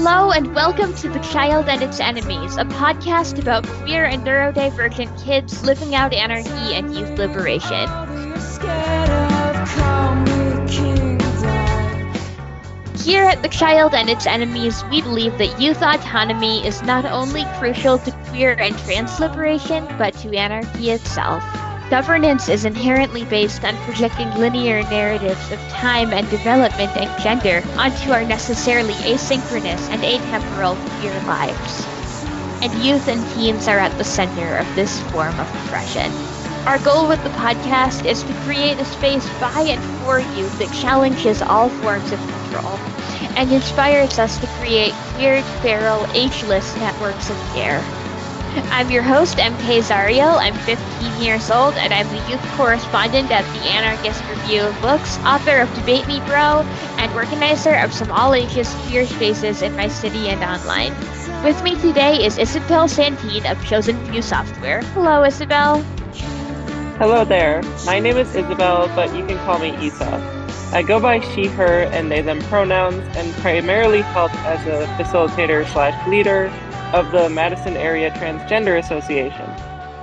Hello and welcome to The Child and Its Enemies, a podcast about queer and neurodivergent kids living out anarchy and youth liberation. Here at The Child and Its Enemies, we believe that youth autonomy is not only crucial to queer and trans liberation, but to anarchy itself. Governance is inherently based on projecting linear narratives of time and development and gender onto our necessarily asynchronous and atemporal queer lives. And youth and teens are at the center of this form of oppression. Our goal with the podcast is to create a space by and for youth that challenges all forms of control and inspires us to create queer, feral, ageless networks of care. I'm your host, MK Zariel. I'm 15 years old, and I'm the youth correspondent at the Anarchist Review of Books, author of Debate Me Bro, and organizer of some all-ages queer spaces in my city and online. With me today is Isabelle Santin of Chosen Few Software. Hello, Isabelle. Hello there. My name is Isabelle, but you can call me Isa. I go by she, her, and they, them pronouns, and primarily help as a facilitator/leader of the Madison Area Transgender Association.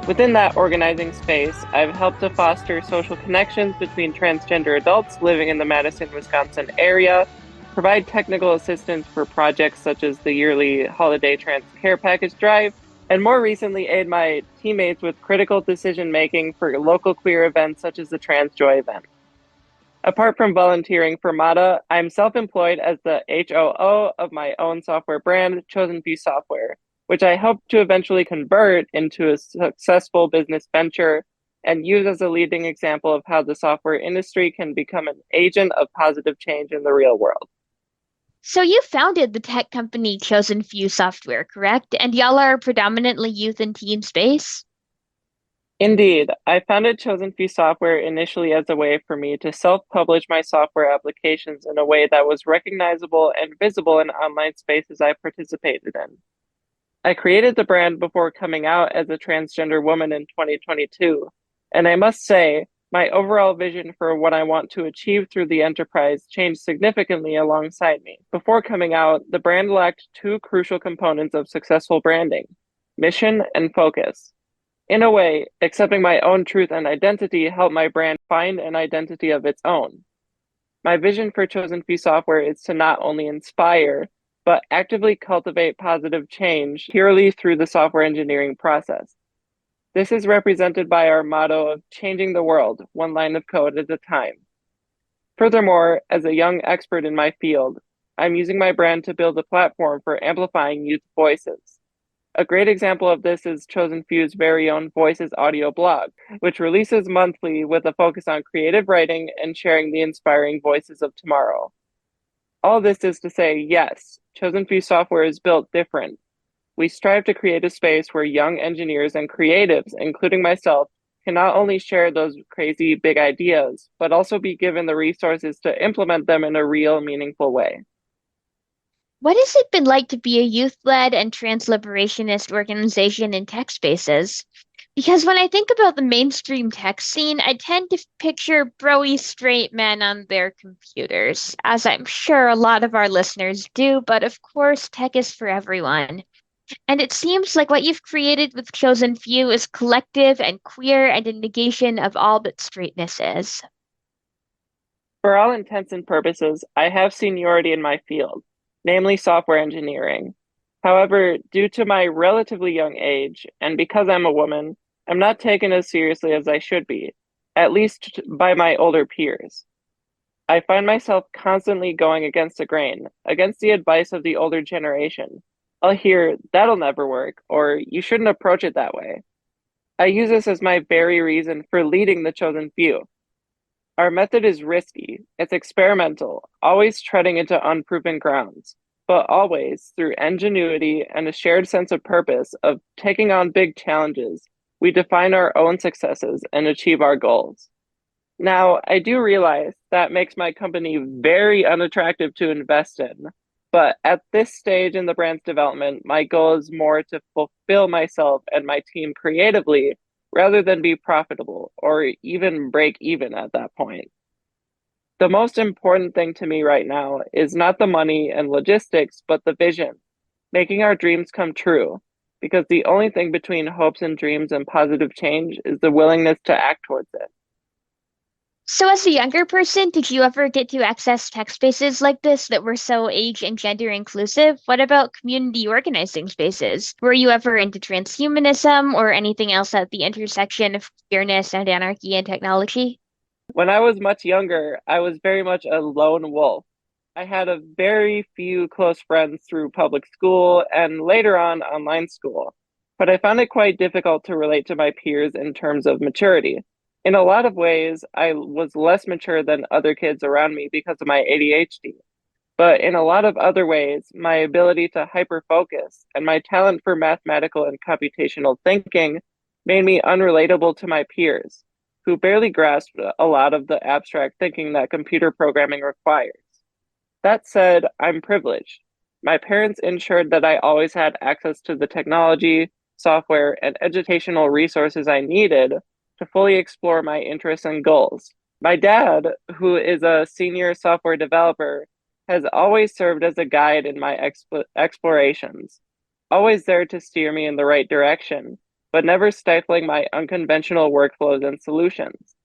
Within that organizing space, I've helped to foster social connections between transgender adults living in the Madison, Wisconsin area, provide technical assistance for projects such as the yearly Holiday Trans Care Package Drive, and more recently aid my teammates with critical decision-making for local queer events such as the Trans Joy event. Apart from volunteering for MATA, I'm self-employed as the HOO of my own software brand, Chosen Few Software, which I hope to eventually convert into a successful business venture and use as a leading example of how the software industry can become an agent of positive change in the real world. So you founded the tech company Chosen Few Software, correct? And y'all are predominantly youth and teen space? Indeed, I founded Chosen Few Software initially as a way for me to self-publish my software applications in a way that was recognizable and visible in online spaces I participated in. I created the brand before coming out as a transgender woman in 2022, and I must say, my overall vision for what I want to achieve through the enterprise changed significantly alongside me. Before coming out, the brand lacked two crucial components of successful branding: mission and focus. In a way, accepting my own truth and identity helped my brand find an identity of its own. My vision for Chosen Few Software is to not only inspire, but actively cultivate positive change purely through the software engineering process. This is represented by our motto of changing the world, one line of code at a time. Furthermore, as a young expert in my field, I'm using my brand to build a platform for amplifying youth voices. A great example of this is Chosen Few's very own Voices audio blog, which releases monthly with a focus on creative writing and sharing the inspiring voices of tomorrow. All this is to say, yes, Chosen Few Software is built different. We strive to create a space where young engineers and creatives, including myself, can not only share those crazy big ideas, but also be given the resources to implement them in a real, meaningful way. What has it been like to be a youth-led and trans-liberationist organization in tech spaces? Because when I think about the mainstream tech scene, I tend to picture broy straight men on their computers, as I'm sure a lot of our listeners do, but of course, tech is for everyone. And it seems like what you've created with Chosen Few is collective and queer and a negation of all that straightness is. For all intents and purposes, I have seniority in my field, namely software engineering. However, due to my relatively young age, and because I'm a woman, I'm not taken as seriously as I should be, at least by my older peers. I find myself constantly going against the grain, against the advice of the older generation. I'll hear, that'll never work, or you shouldn't approach it that way. I use this as my very reason for leading the Chosen Few. Our method is risky, it's experimental, always treading into unproven grounds, but always through ingenuity and a shared sense of purpose of taking on big challenges, we define our own successes and achieve our goals. Now, I do realize that makes my company very unattractive to invest in, but at this stage in the brand's development, my goal is more to fulfill myself and my team creatively rather than be profitable or even break even at that point. The most important thing to me right now is not the money and logistics, but the vision, making our dreams come true. Because the only thing between hopes and dreams and positive change is the willingness to act towards it. So, as a younger person, did you ever get to access tech spaces like this that were so age and gender inclusive? What about community organizing spaces? Were you ever into transhumanism or anything else at the intersection of queerness and anarchy and technology? When I was much younger, I was very much a lone wolf. I had a very few close friends through public school and later on online school, but I found it quite difficult to relate to my peers in terms of maturity. In a lot of ways, I was less mature than other kids around me because of my ADHD. But in a lot of other ways, my ability to hyperfocus and my talent for mathematical and computational thinking made me unrelatable to my peers, who barely grasped a lot of the abstract thinking that computer programming requires. That said, I'm privileged. My parents ensured that I always had access to the technology, software, and educational resources I needed to fully explore my interests and goals. My dad, who is a senior software developer, has always served as a guide in my explorations, always there to steer me in the right direction, but never stifling my unconventional workflows and solutions.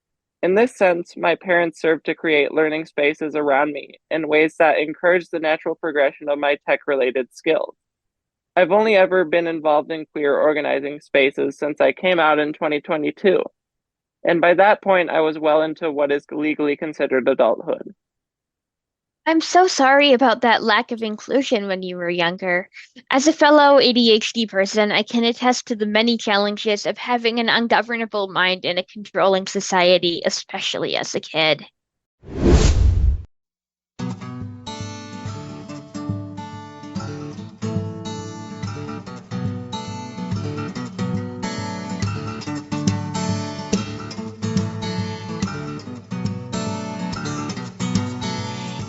In this sense, my parents served to create learning spaces around me in ways that encourage the natural progression of my tech related skills. I've only ever been involved in queer organizing spaces since I came out in 2022, and by that point, I was well into what is legally considered adulthood. I'm so sorry about that lack of inclusion when you were younger. As a fellow ADHD person, I can attest to the many challenges of having an ungovernable mind in a controlling society, especially as a kid.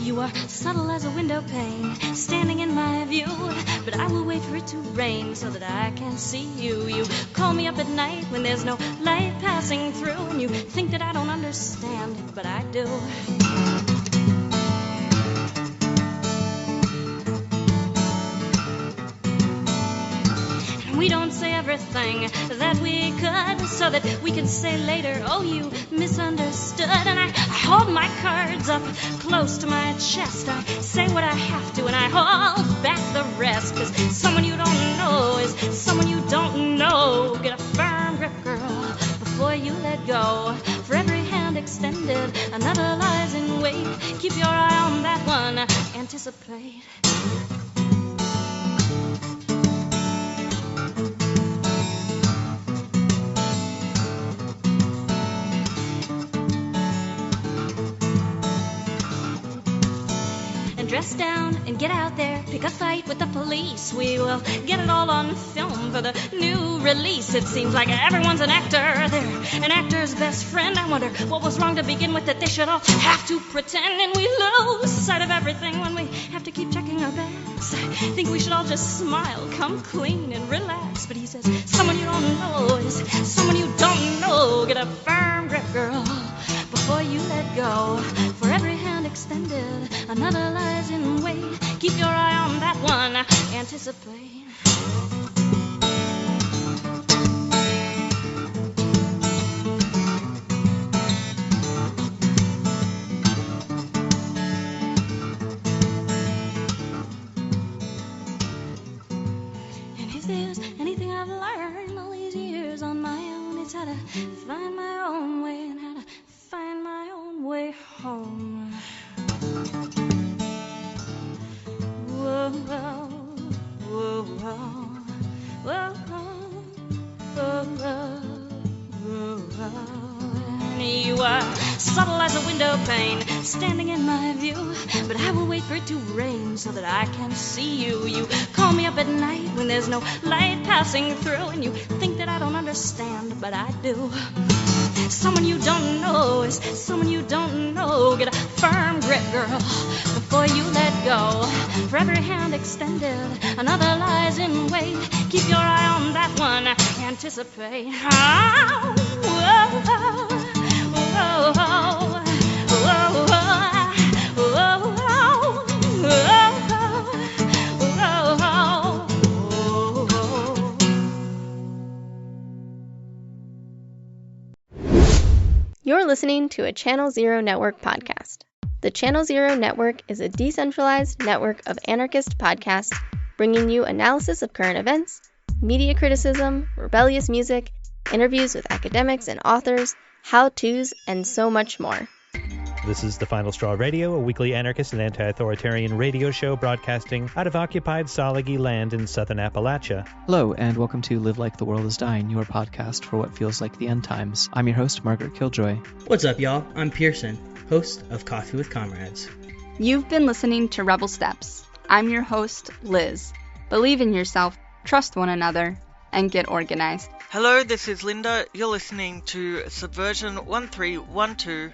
You are subtle as a window pane, standing in my view, but I will wait for it to rain so that I can see you. You call me up at night when there's no light passing through, and you think that I don't understand, but I do. We don't say everything that we could so that we can say later, oh, you misunderstood. And I hold my cards up close to my chest. I say what I have to and I hold back the rest. Cause someone you don't know is someone you don't know. Get a firm grip, girl, before you let go. For every hand extended, another lies in wait. Keep your eye on that one, anticipate. Dress down and get out there, pick a fight with the police. We will get it all on film for the new release. It seems like everyone's an actor. They're an actor's best friend. I wonder what was wrong to begin with that they should all have to pretend. And we lose sight of everything when we have to keep checking our bags. I think we should all just smile, come clean and relax. But he says, someone you don't know is someone you don't know. Get a firm grip, girl, before you let go. For every hand extended, another lies in wait. Keep your eye on that one, anticipate. And if there's anything I've learned all these years on my own, it's how to find my own way and how to find my own way home. Whoa, whoa, whoa, whoa, whoa, whoa, whoa. And you are subtle as a window pane, standing in my view, but I will wait for it to rain so that I can see you. You call me up at night when there's no light passing through, and you think that I don't understand, but I do. Someone you don't know is someone you don't know. Get a firm grip, girl, before you let go. For every hand extended, another lies in wait. Keep your eye on that one, anticipate. Oh, whoa, whoa, whoa, whoa, whoa. listening to a Channel Zero Network podcast. The Channel Zero Network is a decentralized network of anarchist podcasts bringing you analysis of current events, media criticism, rebellious music, interviews with academics and authors, how-tos, and so much more. This is The Final Straw Radio, a weekly anarchist and anti-authoritarian radio show broadcasting out of occupied Salagi land in southern Appalachia. Hello, and welcome to Live Like the World is Dying, your podcast for what feels like the end times. I'm your host, Margaret Killjoy. What's up, y'all? I'm Pearson, host of Coffee with Comrades. You've been listening to Rebel Steps. I'm your host, Liz. Believe in yourself, trust one another, and get organized. Hello, this is Linda. You're listening to Subversion 1312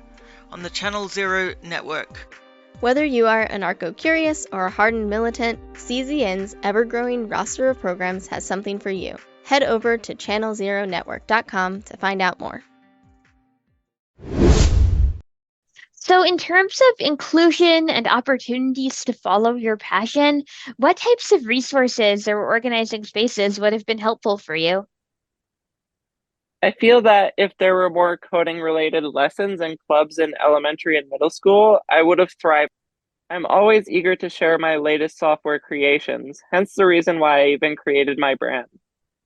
on the Channel Zero Network. Whether you are anarcho-curious or a hardened militant, CZN's ever-growing roster of programs has something for you. Head over to channelzeronetwork.com to find out more. So in terms of inclusion and opportunities to follow your passion, what types of resources or organizing spaces would have been helpful for you? I feel that if there were more coding-related lessons and clubs in elementary and middle school, I would have thrived. I'm always eager to share my latest software creations, hence the reason why I even created my brand.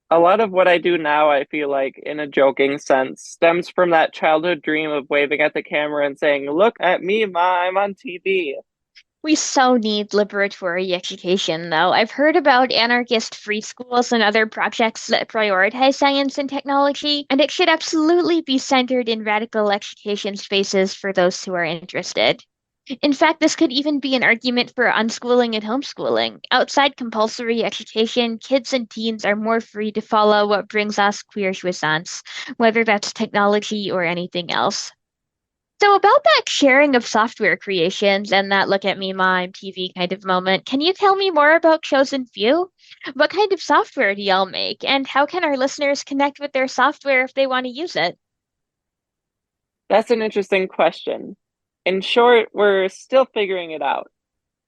A lot of what I do now, I feel like, in a joking sense, stems from that childhood dream of waving at the camera and saying, "Look at me, Ma, I'm on TV." We so need liberatory education, though. I've heard about anarchist free schools and other projects that prioritize science and technology, and it should absolutely be centered in radical education spaces for those who are interested. In fact, this could even be an argument for unschooling and homeschooling. Outside compulsory education, kids and teens are more free to follow what brings us queer jouissance, whether that's technology or anything else. So about that sharing of software creations and that look at me, mime, TV kind of moment, can you tell me more about Chosen Few? What kind of software do y'all make? And how can our listeners connect with their software if they want to use it? That's an interesting question. In short, we're still figuring it out.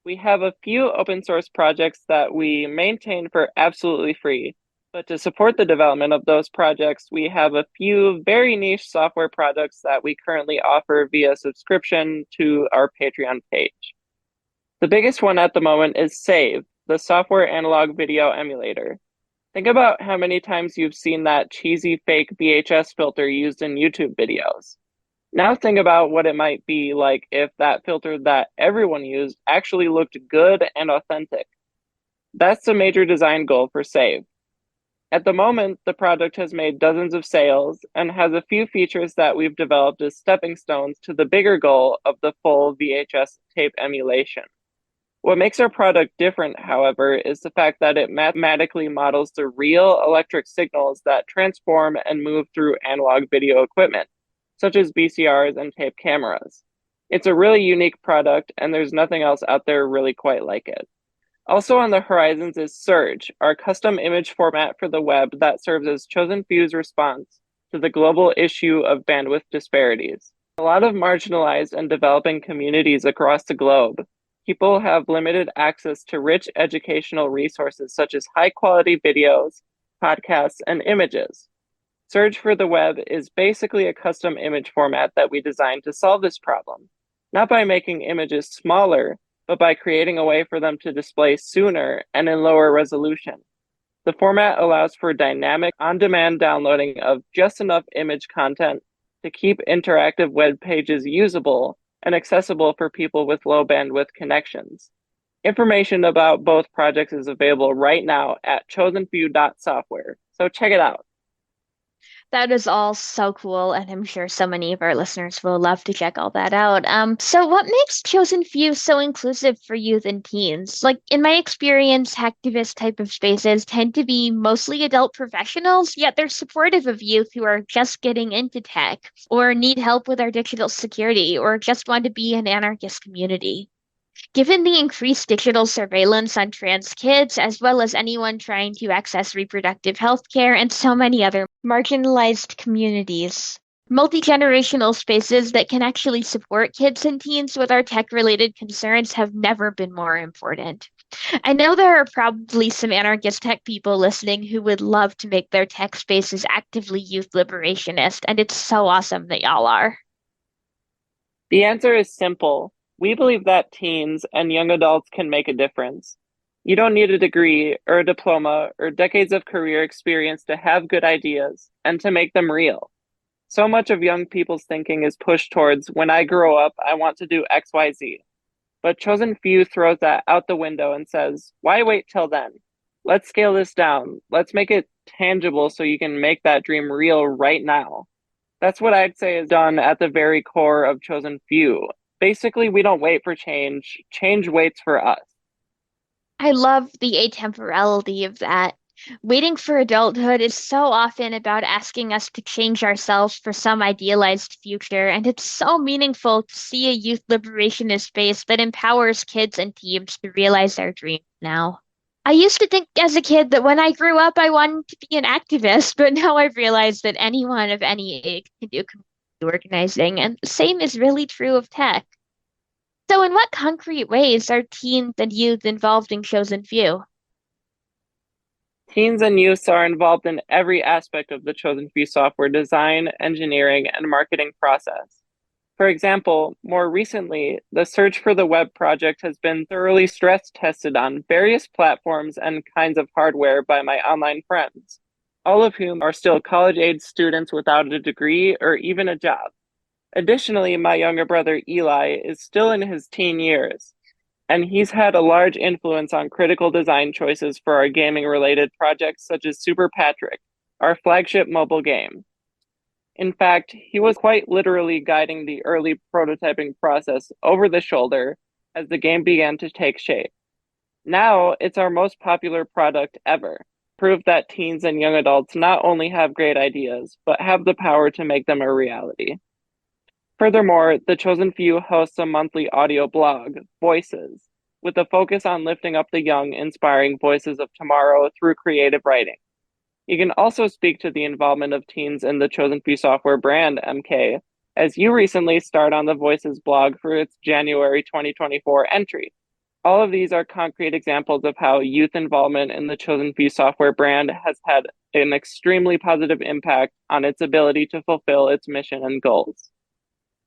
We have a few open source projects that we maintain for absolutely free. But to support the development of those projects, we have a few very niche software products that we currently offer via subscription to our Patreon page. The biggest one at the moment is Save, the software analog video emulator. Think about how many times you've seen that cheesy fake VHS filter used in YouTube videos. Now think about what it might be like if that filter that everyone used actually looked good and authentic. That's the major design goal for Save. At the moment, the product has made dozens of sales and has a few features that we've developed as stepping stones to the bigger goal of the full VHS tape emulation. What makes our product different, however, is the fact that it mathematically models the real electric signals that transform and move through analog video equipment, such as VCRs and tape cameras. It's a really unique product, and there's nothing else out there really quite like it. Also on the horizons is Surge, our custom image format for the web that serves as Chosen Few's response to the global issue of bandwidth disparities. A lot of marginalized and developing communities across the globe, people have limited access to rich educational resources such as high-quality videos, podcasts, and images. Surge for the web is basically a custom image format that we designed to solve this problem, not by making images smaller, but by creating a way for them to display sooner and in lower resolution. The format allows for dynamic, on-demand downloading of just enough image content to keep interactive web pages usable and accessible for people with low bandwidth connections. Information about both projects is available right now at chosenfew.software, so check it out. That is all so cool, and I'm sure so many of our listeners will love to check all that out. So what makes Chosen Few so inclusive for youth and teens? Like, in my experience, hacktivist type of spaces tend to be mostly adult professionals, yet they're supportive of youth who are just getting into tech, or need help with our digital security, or just want to be an anarchist community. Given the increased digital surveillance on trans kids, as well as anyone trying to access reproductive health care and so many other marginalized communities, multi-generational spaces that can actually support kids and teens with our tech-related concerns have never been more important. I know there are probably some anarchist tech people listening who would love to make their tech spaces actively youth liberationist, and it's so awesome that y'all are. The answer is simple. We believe that teens and young adults can make a difference. You don't need a degree or a diploma or decades of career experience to have good ideas and to make them real. So much of young people's thinking is pushed towards, when I grow up, I want to do XYZ. But Chosen Few throws that out the window and says, why wait till then? Let's scale this down. Let's make it tangible so you can make that dream real right now. That's what I'd say is done at the very core of Chosen Few. Basically, we don't wait for change. Change waits for us. I love the atemporality of that. Waiting for adulthood is so often about asking us to change ourselves for some idealized future, and it's so meaningful to see a youth liberationist space that empowers kids and teams to realize their dreams now. I used to think as a kid that when I grew up, I wanted to be an activist, but now I've realized that anyone of any age can do community organizing, and the same is really true of tech. So, in what concrete ways are teens and youth involved in Chosen Few? Teens and youths are involved in every aspect of the Chosen Few software design, engineering, and marketing process. For example, more recently, the Search for the Web project has been thoroughly stress tested on various platforms and kinds of hardware by my online friends, all of whom are still college-age students without a degree or even a job. Additionally, my younger brother Eli is still in his teen years, and he's had a large influence on critical design choices for our gaming-related projects such as Super Patrick, our flagship mobile game. In fact, he was quite literally guiding the early prototyping process over the shoulder as the game began to take shape. Now, it's our most popular product ever, proof that teens and young adults not only have great ideas, but have the power to make them a reality. Furthermore, the Chosen Few hosts a monthly audio blog, Voices, with a focus on lifting up the young, inspiring voices of tomorrow through creative writing. You can also speak to the involvement of teens in the Chosen Few software brand, MK, as you recently starred on the Voices blog for its January 2024 entry. All of these are concrete examples of how youth involvement in the Chosen Few software brand has had an extremely positive impact on its ability to fulfill its mission and goals.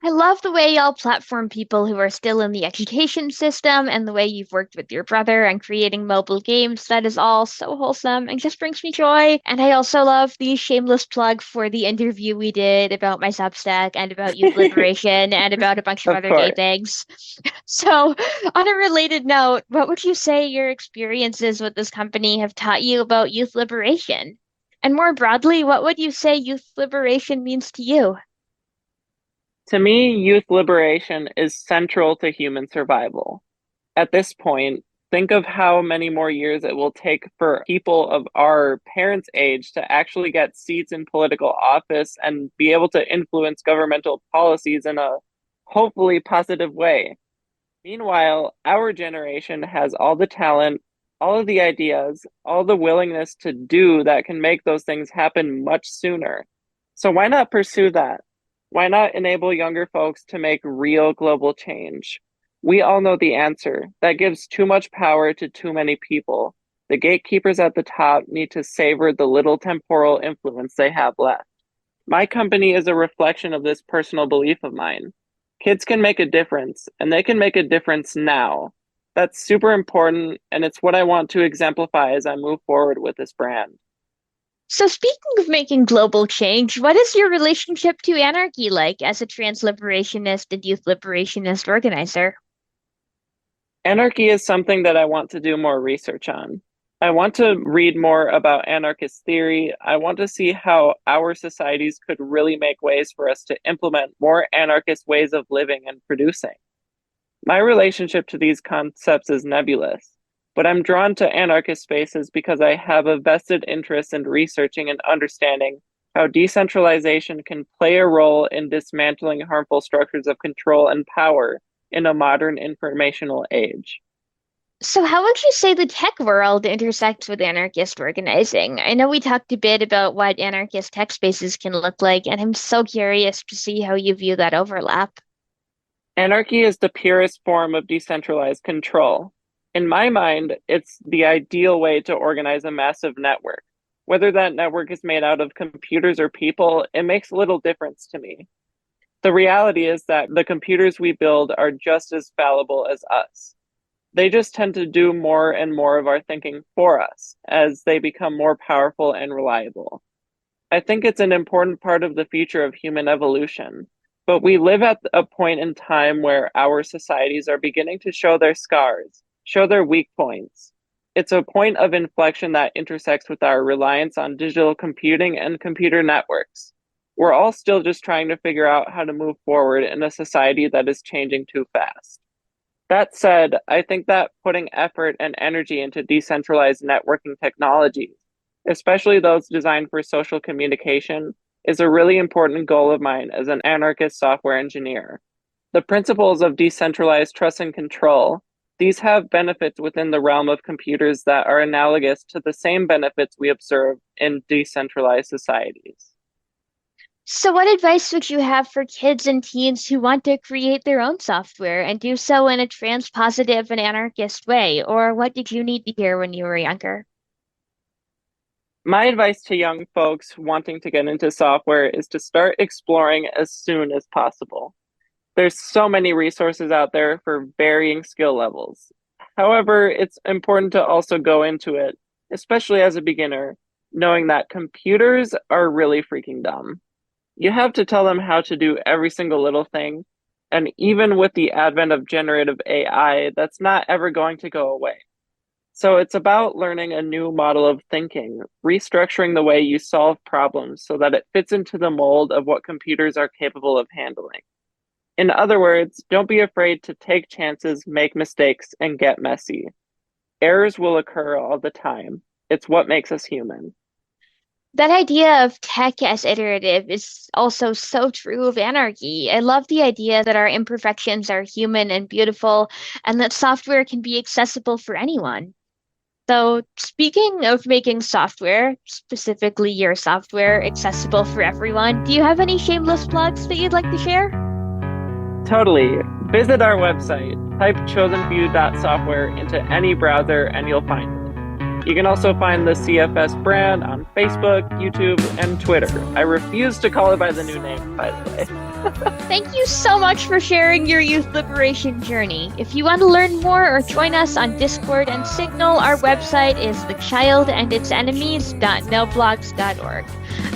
I love the way y'all platform people who are still in the education system and the way you've worked with your brother on creating mobile games. That is all so wholesome and just brings me joy. And I also love the shameless plug for the interview we did about my Substack and about youth liberation and about a bunch of Of other gay course. things. So, on a related note, what would you say your experiences with this company have taught you about youth liberation? And more broadly, what would you say youth liberation means to you? To me, youth liberation is central to human survival. At this point, think of how many more years it will take for people of our parents' age to actually get seats in political office and be able to influence governmental policies in a hopefully positive way. Meanwhile, our generation has all the talent, all of the ideas, all the willingness to do that can make those things happen much sooner. So why not pursue that? Why not enable younger folks to make real global change? We all know the answer. That gives too much power to too many people. The gatekeepers at the top need to savor the little temporal influence they have left. My company is a reflection of this personal belief of mine. Kids can make a difference, and they can make a difference now. That's super important, and it's what I want to exemplify as I move forward with this brand. So, speaking of making global change, what is your relationship to anarchy like as a trans liberationist and youth liberationist organizer? Anarchy is something that I want to do more research on. I want to read more about anarchist theory. I want to see how our societies could really make ways for us to implement more anarchist ways of living and producing. My relationship to these concepts is nebulous, but I'm drawn to anarchist spaces because I have a vested interest in researching and understanding how decentralization can play a role in dismantling harmful structures of control and power in a modern informational age. So, how would you say the tech world intersects with anarchist organizing? I know we talked a bit about what anarchist tech spaces can look like, and I'm so curious to see how you view that overlap. Anarchy is the purest form of decentralized control. In my mind, it's the ideal way to organize a massive network. Whether that network is made out of computers or people, it makes little difference to me. The reality is that the computers we build are just as fallible as us. They just tend to do more and more of our thinking for us as they become more powerful and reliable. I think it's an important part of the future of human evolution, but we live at a point in time where our societies are beginning to show their scars, show their weak points. It's a point of inflection that intersects with our reliance on digital computing and computer networks. We're all still just trying to figure out how to move forward in a society that is changing too fast. That said, I think that putting effort and energy into decentralized networking technologies, especially those designed for social communication, is a really important goal of mine as an anarchist software engineer. The principles of decentralized trust and control, these have benefits within the realm of computers that are analogous to the same benefits we observe in decentralized societies. So, what advice would you have for kids and teens who want to create their own software and do so in a trans-positive and anarchist way? Or what did you need to hear when you were younger? My advice to young folks wanting to get into software is to start exploring as soon as possible. There's so many resources out there for varying skill levels. However, it's important to also go into it, especially as a beginner, knowing that computers are really freaking dumb. You have to tell them how to do every single little thing, and even with the advent of generative AI, that's not ever going to go away. So it's about learning a new model of thinking, restructuring the way you solve problems so that it fits into the mold of what computers are capable of handling. In other words, don't be afraid to take chances, make mistakes, and get messy. Errors will occur all the time. It's what makes us human. That idea of tech as iterative is also so true of anarchy. I love the idea that our imperfections are human and beautiful, and that software can be accessible for anyone. So, speaking of making software, specifically your software, accessible for everyone, do you have any shameless plugs that you'd like to share? Totally. Visit our website, type chosenview.software into any browser, and you'll find it. You can also find the CFS brand on Facebook, YouTube, and Twitter. I refuse to call it by the new name, by the way. Thank you so much for sharing your youth liberation journey. If you want to learn more or join us on Discord and Signal, our website is thechildanditsenemies.noblogs.org.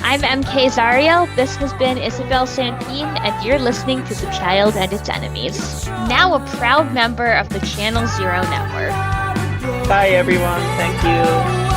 I'm MK Zariel. This has been Isabelle Santin, and you're listening to The Child and Its Enemies, now a proud member of the Channel Zero Network. Bye, everyone. Thank you.